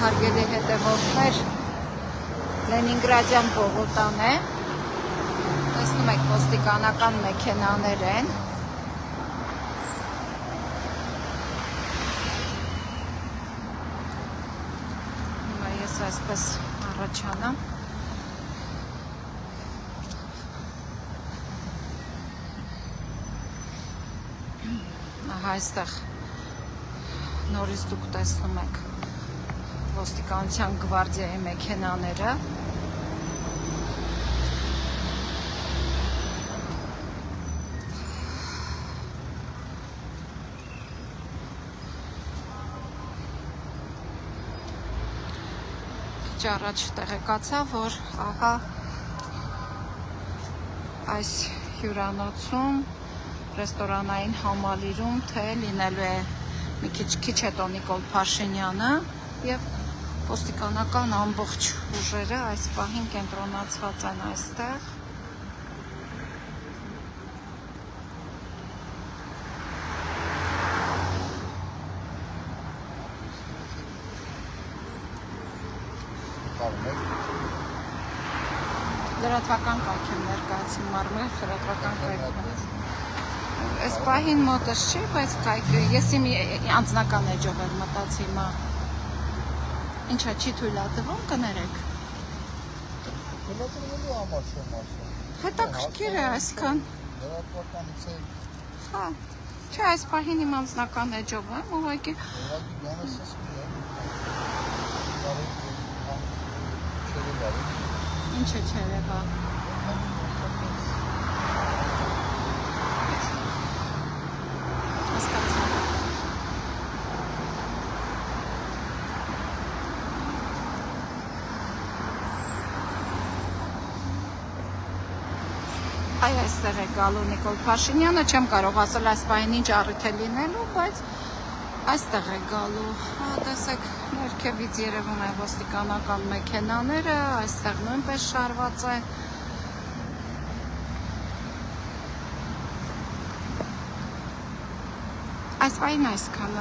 հարգելի հետևողներ, Լենինգրադյան պողոտան է, տեսնում եք ոստիկանական մեքենաներ են, ես այսպես առաջանամ, այստեղ նորից դուք տեսնում եք ոստիկանության գվարդիայի մեքենաները, քիչ առաջ տեղեկացա, որ ահա այս հյուրանոցում ռեստորանային համալիրում թե լինելու է մի քիչ հետո Նիկոլ Փաշինյանը եւ ոստիկանական ամբողջ ուժերը այս պահին կենտրոնացված են այստեղ։ Լրատվական կայք եմ ներկայացնում, մարմել լրատվական կայքում։ Այս պահին մոտս չի, բայց կայքը ես իմ անձնական էջով եմ մտած հիմա։ Ինչա չի թույլատրվում, կներեք։ Թույլատրվելու համար չեմ ասում։ Հետաքրքիր է այսքան։ Լրատվականից է։ Հա։ Չէ, այս պահին իմ անձնական էջով եմ, ուղղակի։ Ուղղակի գանեսս մի է։ Ինչը չերևա։ Հասկացա։ Այստեղ է գալու Նիկոլ Փաշինյանը, չեմ կարող ասել այս պահին ինչ առիթ է լինելու, բայց այստեղ է գալու։ Հա, տեսեք, ներքևից երևում է ոստիկանական մեքենաները, այստեղ նույնպես շարված է։ Այս պահին այսքանը։